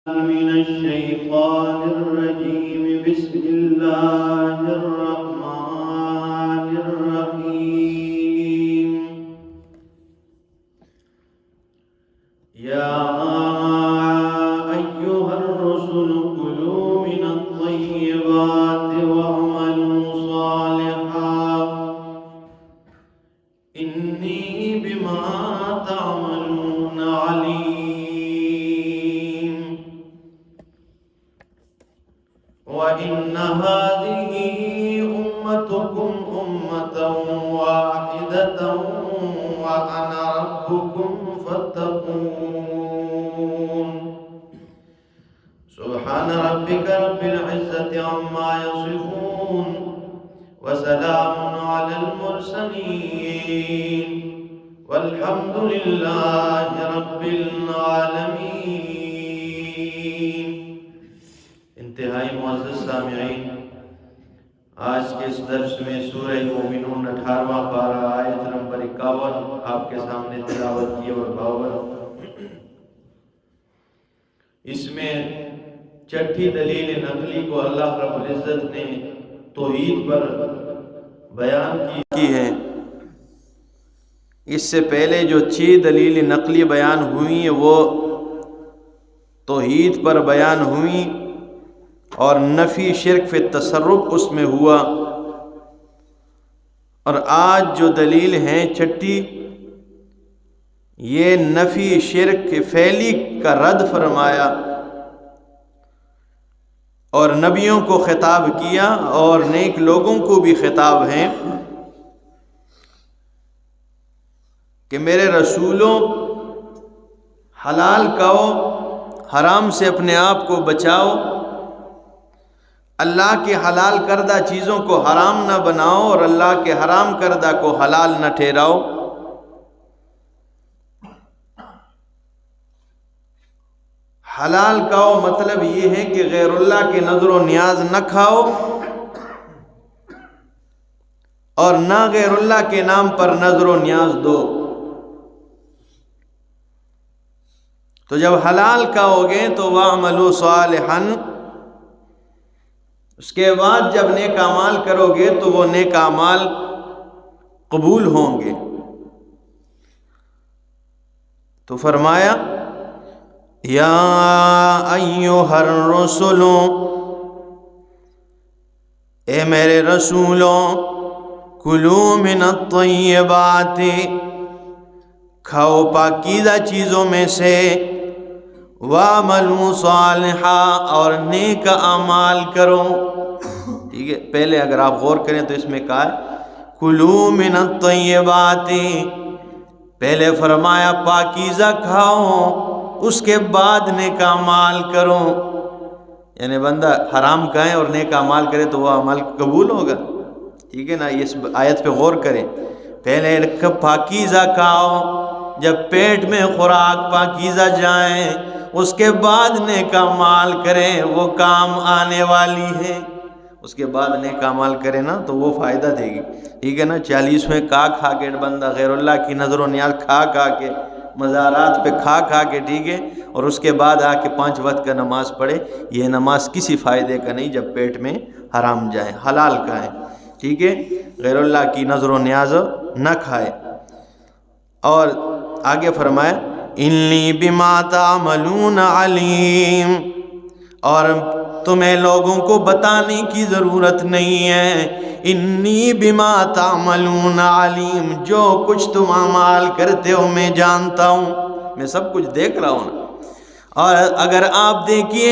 من الشيطان الرجيم. بسم الله الرحمن الرحيم. يا أيها الرسل كلوا من الطيبات واعملوا صالحا إني بما تعملون عليم. وإن هذه أمتكم أمة واحدة وأنا ربكم فاتقون. سبحان ربك رب العزة عما يصفون وسلام على المرسلين والحمد لله رب العالمين. انتہائی معزز سامعین، آج کے اس درس میں سورہ مومنون 18واں پارہ آیت نمبر 51 آپ کے سامنے تلاوت کی اور 52. اس میں چھٹی دلیل نقلی کو اللہ رب العزت نے توحید پر بیان کی ہے. اس سے پہلے جو 6 دلیل نقلی بیان ہوئی وہ توحید پر بیان ہوئی اور نفی شرک فی تصرف اس میں ہوا. اور آج جو دلیل ہیں 6، یہ نفی شرک فعلی کا رد فرمایا اور نبیوں کو خطاب کیا اور نیک لوگوں کو بھی خطاب ہیں کہ میرے رسولوں حلال کھاؤ، حرام سے اپنے آپ کو بچاؤ، اللہ کے حلال کردہ چیزوں کو حرام نہ بناؤ اور اللہ کے حرام کردہ کو حلال نہ ٹھہراؤ. حلال کھاؤ مطلب یہ ہے کہ غیر اللہ کے نظر و نیاز نہ کھاؤ اور نہ غیر اللہ کے نام پر نظر و نیاز دو. تو جب حلال کھاؤ گے تو وَاعْمَلُوا صَالِحًا، اس کے بعد جب نیک اعمال کرو گے تو وہ نیک اعمال قبول ہوں گے. تو فرمایا یا ایھا الرسل، اے میرے رسولوں، کلوا من الطیبات، کھاؤ پاکیزہ چیزوں میں سے، وَاعْمَلُوا صَالِحًا، اور نیک اعمال کرو. ٹھیک ہے، پہلے اگر آپ غور کریں تو اس میں کہا ہے کلوا من الطیبات، پہلے فرمایا پاکیزہ کھاؤ، اس کے بعد نیک اعمال کرو. یعنی بندہ حرام کھائے اور نیک اعمال کرے تو وہ عمل قبول ہوگا. ٹھیک ہے نا، اس آیت پہ غور کریں. پہلے پاکیزہ کھاؤ، جب پیٹ میں خوراک پاکیزہ جائیں اس کے بعد نیک اعمال کریں، وہ کام آنے والی ہے. اس کے بعد نیک اعمال کریں نا تو وہ فائدہ دے گی. ٹھیک ہے نا، 40 میں کھا کے بندہ غیر اللہ کی نظر و نیاز کھا کے، مزارات پہ کھا کے، ٹھیک ہے، اور اس کے بعد آ کے 5 وقت کا نماز پڑھے، یہ نماز کسی فائدے کا نہیں جب پیٹ میں حرام جائے. حلال کھائیں، ٹھیک ہے، غیر اللہ کی نظر و نیاز نہ کھائے. اور آگے فرمایا انی بما تعملون علیم، اور تمہیں لوگوں کو بتانے کی ضرورت نہیں ہے. انی بما تعملون علیم، جو کچھ تم اعمال کرتے ہو میں جانتا ہوں، میں سب کچھ دیکھ رہا ہوں نا. اور اگر آپ دیکھیے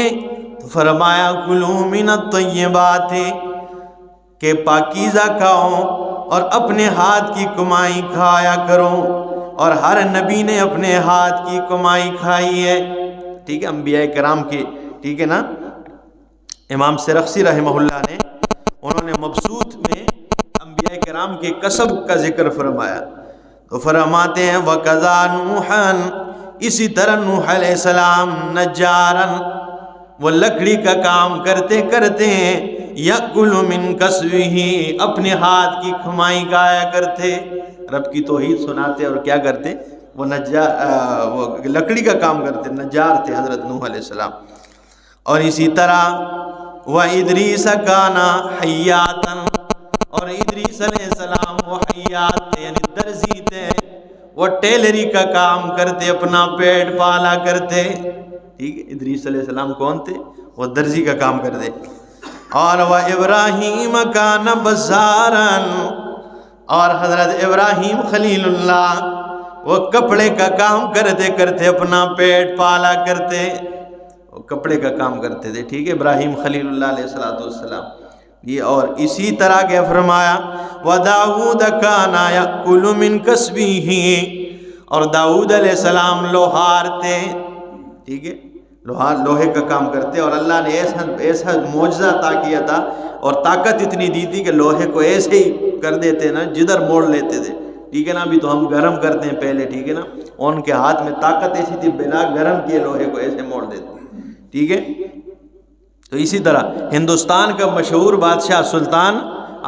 تو فرمایا کلوا من الطیبات، کہ پاکیزہ کھاؤ اور اپنے ہاتھ کی کمائی کھایا کرو. اور ہر نبی نے اپنے ہاتھ کی کمائی کھائی ہے. ٹھیک ہے، انبیاء کرام کی، ٹھیک ہے نا. امام سرخسی رحمہ اللہ نے، انہوں نے مبسوط میں انبیاء کرام کے کسب کا ذکر فرمایا تو فرماتے ہیں وَقَضَى نُوحًا، اسی طرح نوح علیہ السلام نجاراً، وہ لکڑی کا کام کرتے ہیں، یأکل من کسبہ، اپنے ہاتھ کی کمائی کھایا کرتے. رب کی توحید سناتے اور کیا کرتے؟ وہ وہ لکڑی کا کام کرتے، نجار تھے حضرت نوح علیہ السلام۔ اور اسی طرح وَإِدْرِيسَ كَانَ حَيَّاتًا، اور ادریس علیہ السلام وہ حیات تھے، یعنی درزی تھے، وہ ٹیلری کا کام کرتے، اپنا پیٹ پالا کرتے۔ ٹھیک ہے، ادریس علیہ السلام کون تھے؟ وہ درزی کا کام کرتے۔ اور وَإِبْرَاهِيمَ كَانَ بَزَّارًا، اور حضرت ابراہیم خلیل اللہ وہ کپڑے کا کام کرتے کرتے اپنا پیٹ پالا کرتے، وہ کپڑے کا کام کرتے تھے۔ ٹھیک ہے، ابراہیم خلیل اللہ علیہ السلام یہ۔ اور اسی طرح کیا فرمایا وَدَاوُودَ كَانَ يَأْكُلُ مِنْ كَسْبِهِ، اور داؤد علیہ السلام لوہار تھے۔ ٹھیک ہے، لوہے کا کام کرتے، اور اللہ نے ایسا معجزہ عطا کیا تھا اور طاقت اتنی دی تھی کہ لوہے کو ایسے ہی کر دیتے نا، جدھر موڑ لیتے تھے۔ ٹھیک ہے نا، ابھی تو ہم گرم کرتے ہیں پہلے، ٹھیک ہے نا، ان کے ہاتھ میں طاقت ایسی تھی، بنا گرم کیے لوہے کو ایسے موڑ دیتے۔ ٹھیک ہے، تو اسی طرح ہندوستان کا مشہور بادشاہ سلطان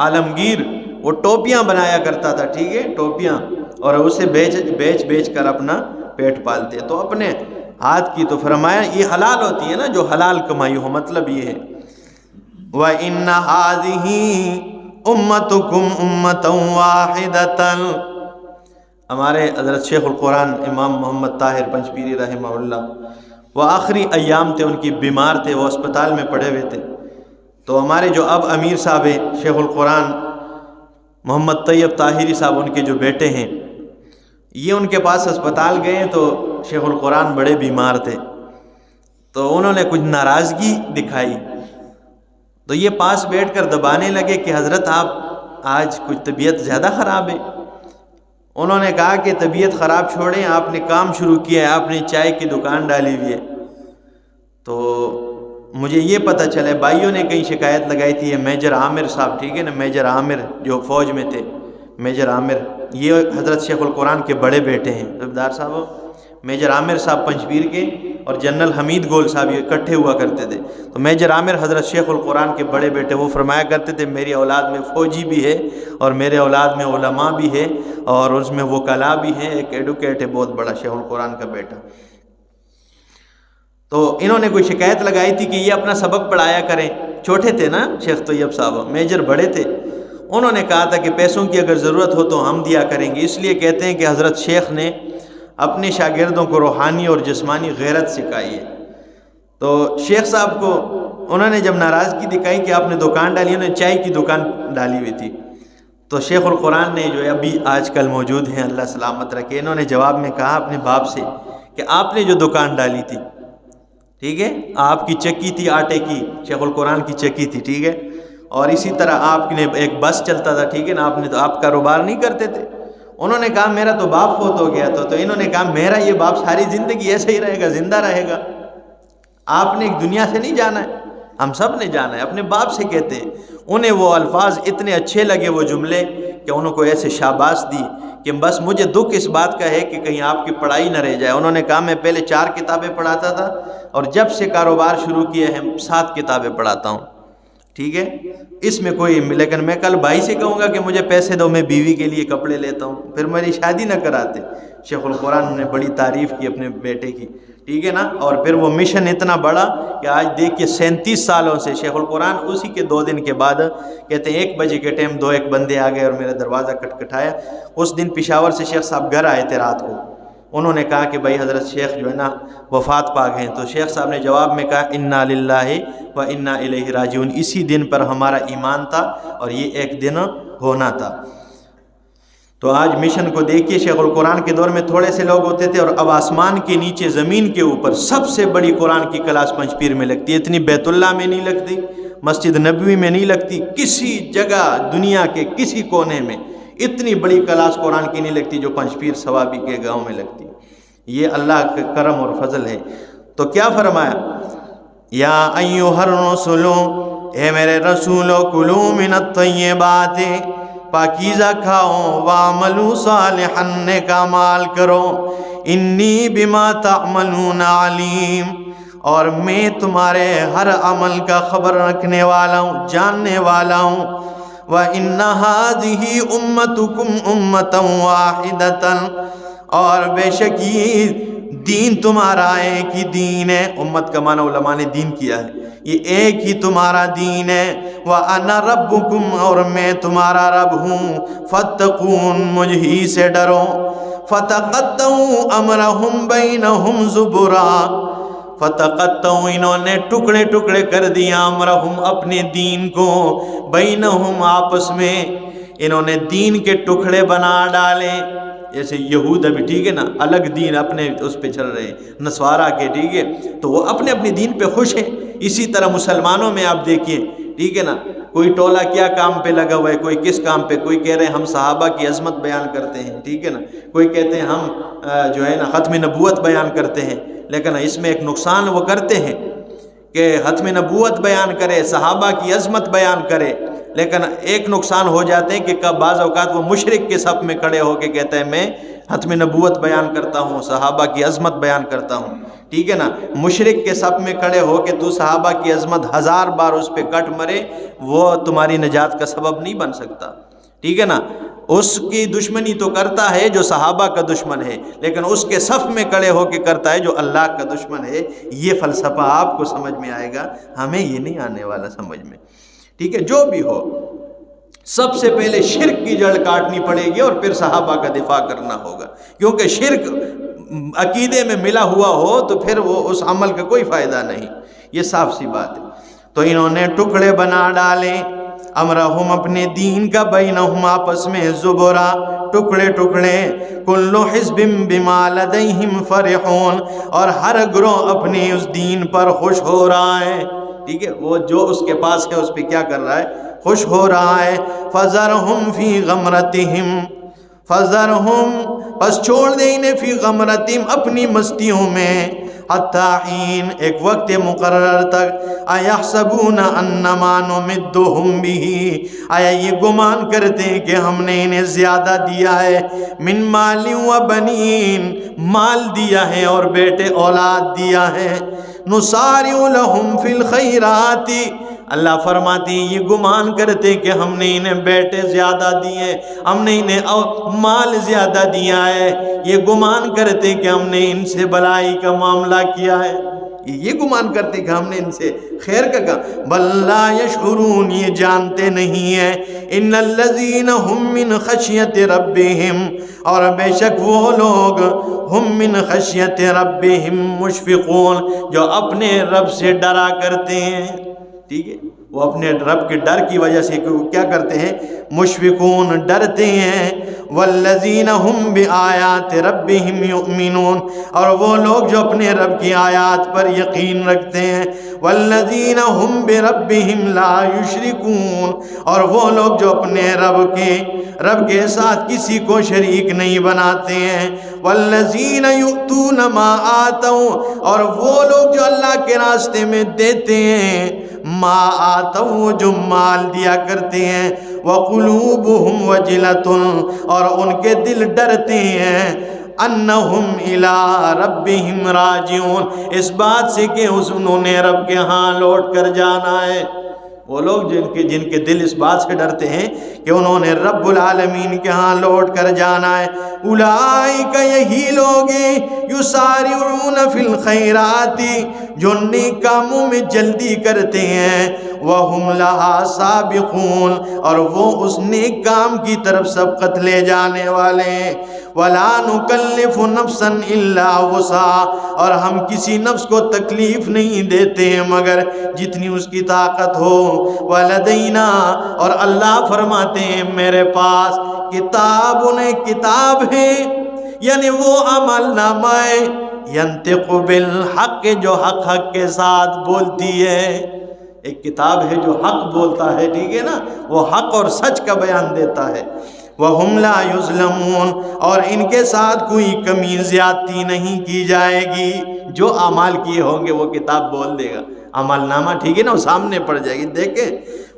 عالمگیر وہ ٹوپیاں بنایا کرتا تھا۔ ٹھیک ہے، ٹوپیاں، اور اسے بیچ کر اپنا پیٹ پالتے۔ تو اپنے ہاتھ کی تو فرمایا یہ حلال ہوتی ہے نا، جو حلال کمائی ہو، مطلب یہ ہے وَإِنَّ هَٰذِهِ أُمَّتُكُمْ أُمَّةً وَاحِدَةً۔ ہمارے حضرت شیخ القرآن امام محمد طاہر پنجپیری رحمہ اللہ، وہ آخری ایام تھے ان کی، بیمار تھے، وہ اسپتال میں پڑے ہوئے تھے۔ تو ہمارے جو اب امیر صاحب ہیں شیخ القرآن محمد طیب طاہری صاحب، ان کے جو بیٹے ہیں، یہ ان کے پاس اسپتال گئے تو شیخ القرآن بڑے بیمار تھے، تو انہوں نے کچھ ناراضگی دکھائی، تو یہ پاس بیٹھ کر دبانے لگے کہ حضرت آپ آج کچھ طبیعت زیادہ خراب ہے۔ انہوں نے کہا کہ طبیعت خراب چھوڑیں، آپ نے کام شروع کیا ہے، آپ نے چائے کی دکان ڈالی ہوئی ہے۔ تو مجھے یہ پتہ چلا، بھائیوں نے کہیں شکایت لگائی تھی، یہ میجر عامر صاحب، ٹھیک ہے نا، میجر عامر جو فوج میں تھے، میجر عامر، یہ حضرت شیخ القرآن کے بڑے بیٹے ہیں زبدار صاحب، میجر عامر صاحب پنجپیر کے، اور جنرل حمید گول صاحب یہ اکٹھے ہوا کرتے تھے۔ تو میجر عامر حضرت شیخ القرآن کے بڑے بیٹے، وہ فرمایا کرتے تھے میری اولاد میں فوجی بھی ہے، اور میرے اولاد میں علماء بھی ہے، اور اس میں وکلاء بھی ہیں، ایک ایڈوکیٹ ہے بہت بڑا شیخ القرآن کا بیٹا۔ تو انہوں نے کوئی شکایت لگائی تھی کہ یہ اپنا سبق پڑھایا کریں، چھوٹے تھے نا شیخ طیب صاحب، میجر بڑے تھے۔ انہوں نے کہا تھا کہ پیسوں کی اگر ضرورت ہو تو ہم دیا کریں گے، اس لیے کہتے ہیں کہ حضرت شیخ نے اپنے شاگردوں کو روحانی اور جسمانی غیرت سکھائی ہے۔ تو شیخ صاحب کو انہوں نے جب ناراضگی دکھائی کہ آپ نے دکان ڈالی، انہوں نے چائے کی دکان ڈالی ہوئی تھی، تو شیخ القرآن نے جو ابھی آج کل موجود ہیں اللہ سلامت رکھے، انہوں نے جواب میں کہا اپنے باپ سے کہ آپ نے جو دکان ڈالی تھی، ٹھیک ہے، آپ کی چکی تھی آٹے کی، شیخ القرآن کی چکی تھی، ٹھیک ہے، اور اسی طرح آپ نے ایک بس چلتا تھا، ٹھیک ہے نا، آپ کاروبار نہیں کرتے تھے۔ انہوں نے کہا میرا تو باپ فوت ہو گیا تو انہوں نے کہا میرا یہ باپ ساری زندگی ایسے ہی رہے گا، زندہ رہے گا، آپ نے ایک دنیا سے نہیں جانا ہے، ہم سب نے جانا ہے۔ اپنے باپ سے کہتے ہیں، انہیں وہ الفاظ اتنے اچھے لگے وہ جملے کہ انہوں کو ایسے شاباش دی کہ بس مجھے دکھ اس بات کا ہے کہ کہیں آپ کی پڑھائی نہ رہ جائے۔ انہوں نے کہا میں پہلے 4 کتابیں پڑھاتا تھا اور جب سے کاروبار شروع کیا ہے 7 کتابیں پڑھاتا ہوں، ٹھیک ہے، اس میں کوئی، لیکن میں کل بھائی سے کہوں گا کہ مجھے پیسے دو، میں بیوی کے لیے کپڑے لیتا ہوں، پھر میری شادی نہ کراتے۔ شیخ القرآن نے بڑی تعریف کی اپنے بیٹے کی، ٹھیک ہے نا، اور پھر وہ مشن اتنا بڑا کہ آج دیکھیے 37 سالوں سے شیخ القرآن اسی کے 2 دن کے بعد کہتے ہیں 1 بجے کے ٹائم 2 بندے آ گئے اور میرا دروازہ کھٹکھٹایا۔ اس دن پشاور سے شیخ صاحب گھر آئے تھے رات کو، انہوں نے کہا کہ بھائی حضرت شیخ جو ہے نا وفات پا گئے ہیں، تو شیخ صاحب نے جواب میں کہا انا للہ و انا الیہ راجعون، اسی دن پر ہمارا ایمان تھا اور یہ ایک دن ہونا تھا۔ تو آج مشن کو دیکھیے، شیخ القرآن کے دور میں تھوڑے سے لوگ ہوتے تھے، اور اب آسمان کے نیچے زمین کے اوپر سب سے بڑی قرآن کی کلاس پنجپیر میں لگتی ہے۔ اتنی بیت اللہ میں نہیں لگتی، مسجد نبوی میں نہیں لگتی، کسی جگہ دنیا کے کسی کونے میں اتنی بڑی کلاس قرآن کی نہیں لگتی جو پنجپیر ثوابی کے گاؤں میں لگتی۔ یہ اللہ کا کرم اور فضل ہے۔ تو کیا فرمایا، یا ایھا الرسول، اے میرے رسولو، کلوا من الطیبات، پاکیزہ کھاؤ، وَاعْمَلُوا صَالِحًا، نیک اعمال کرو، انی بما تعملون علیم، اور میں تمہارے ہر عمل کا خبر رکھنے والا ہوں، جاننے والا ہوں۔ وَإِنَّ هَٰذِهِ أُمَّتُكُمْ أُمَّةً وَاحِدَةً، اور بے شک یہ دین تمہارا ایک ہی دین ہے. امت کا معنی علماء نے دین کیا ہے, یہ ایک ہی تمہارا دین ہے. وَأَنَا رَبُّكُمْ اور میں تمہارا رب ہوں. فَاتَّقُونِ مجھ ہی سے ڈرو. فَتَقَطَّعُوا أَمْرَهُمْ بَيْنَهُمْ زُبُرًا فتقطعوا انہوں نے ٹکڑے ٹکڑے کر دیا امرہم اپنے دین کو بینہم آپس میں انہوں نے دین کے ٹکڑے بنا ڈالے. جیسے یہود ابھی ٹھیک ہے نا الگ دین اپنے اس پہ چل رہے ہیں نصارہ کے ٹھیک ہے تو وہ اپنے اپنے دین پہ خوش ہیں. اسی طرح مسلمانوں میں آپ دیکھیے ٹھیک ہے نا کوئی ٹولہ کیا کام پہ لگا ہوا ہے, کوئی کس کام پہ, کوئی کہہ رہے ہیں ہم صحابہ کی عظمت بیان کرتے ہیں ٹھیک ہے نا, کوئی کہتے ہیں ہم جو ہے نا ختم نبوت بیان کرتے ہیں. لیکن اس میں ایک نقصان وہ کرتے ہیں کہ ختم نبوت بیان کرے صحابہ کی عظمت بیان کرے, لیکن ایک نقصان ہو جاتے ہیں کہ بعض اوقات وہ مشرک کے صف میں کھڑے ہو کے کہتا ہے میں ختم نبوت بیان کرتا ہوں صحابہ کی عظمت بیان کرتا ہوں ٹھیک ہے نا. مشرک کے صف میں کھڑے ہو کے تو صحابہ کی عظمت 1000 بار اس پہ کٹ مرے وہ تمہاری نجات کا سبب نہیں بن سکتا ٹھیک ہے نا. اس کی دشمنی تو کرتا ہے جو صحابہ کا دشمن ہے, لیکن اس کے صف میں کھڑے ہو کے کرتا ہے جو اللہ کا دشمن ہے. یہ فلسفہ آپ کو سمجھ میں آئے گا, ہمیں یہ نہیں آنے والا سمجھ میں ٹھیک ہے. جو بھی ہو سب سے پہلے شرک کی جڑ کاٹنی پڑے گی اور پھر صحابہ کا دفاع کرنا ہوگا, کیونکہ شرک عقیدے میں ملا ہوا ہو تو پھر وہ اس عمل کا کوئی فائدہ نہیں, یہ صاف سی بات ہے. تو انہوں نے ٹکڑے بنا ڈالے امرہم اپنے دین کا بینہم آپس میں زبرا ٹکڑے ٹکڑے. کل حزب بما لدیہم فرحون اور ہر گروہ اپنے اس دین پر خوش ہو رہا ہے ٹھیک ہے. وہ جو اس کے پاس ہے اس پہ کیا کر رہا ہے, خوش ہو رہا ہے. فذرہم فی غمرتہم فذرہم پس چھوڑ دے انہیں فی غمرتہم اپنی مستیوں میں حتی حین ایک وقت مقرر تک. ایحسبون انما نمدہم بہ آیا یہ گمان کرتے ہیں کہ ہم نے انہیں زیادہ دیا ہے من مال و بنین مال دیا ہے اور بیٹے اولاد دیا ہے. نسارع لہم فی الخیرات اللہ فرماتے ہیں یہ گمان کرتے کہ ہم نے انہیں بیٹے زیادہ دیے, ہم نے انہیں مال زیادہ دیا ہے, یہ گمان کرتے کہ ہم نے ان سے بلائی کا معاملہ کیا ہے, یہ گمان کرتے کہ ہم نے ان سے خیر کا کہا. بل لا یشعرون یہ جانتے نہیں ہیں. ان الذین هم من خشیت ربہم اور بے شک وہ لوگ ہم من خشیت ربہم مشفقون جو اپنے رب سے ڈرا کرتے ہیں ٹھیک ہے. وہ اپنے رب کے ڈر کی وجہ سے کیا کرتے ہیں, مشفقون ڈرتے ہیں. والذین هم بآیات ربہم یؤمنون اور وہ لوگ جو اپنے رب کی آیات پر یقین رکھتے ہیں. والذین هم بربہم لا یشرکون اور وہ لوگ جو اپنے رب کے ساتھ کسی کو شریک نہیں بناتے ہیں. والذین یؤتون ما آتوا اور وہ لوگ جو اللہ کے راستے میں دیتے ہیں ما آتوا جو مال دیا کرتے ہیں. وقلوبہم وجلۃ اور ان کے دل ڈرتے ہیں انہم الی ربہم راجعون اس بات سے کہ انہوں نے رب کے ہاں لوٹ کر جانا ہے. وہ لوگ جن کے دل اس بات سے ڈرتے ہیں کہ انہوں نے رب العالمین کے ہاں لوٹ کر جانا ہے. اولئک یہی لوگ یسارعون فی الخیرات جو نیک کاموں میں جلدی کرتے ہیں. وہم لہا سابقون اور وہ اس نیک کام کی طرف سبقت لے جانے والے. ولا نکلف نفسا الا وسعها اور ہم کسی نفس کو تکلیف نہیں دیتے ہیں مگر جتنی اس کی طاقت ہو. ولدینا اور اللہ فرماتے ہیں میرے پاس کتاب ہے یعنی وہ عمل نامہ ینطق بالحق جو حق کے ساتھ بولتی ہے. ایک کتاب ہے جو حق بولتا ہے ٹھیک ہے نا, وہ حق اور سچ کا بیان دیتا ہے. وَهُمْ لَا يُظْلَمُونَ اور ان کے ساتھ کوئی کمی زیادتی نہیں کی جائے گی. جو اعمال کیے ہوں گے وہ کتاب بول دے گا, عمل نامہ ٹھیک ہے نا وہ سامنے پڑ جائے گی. دیکھیں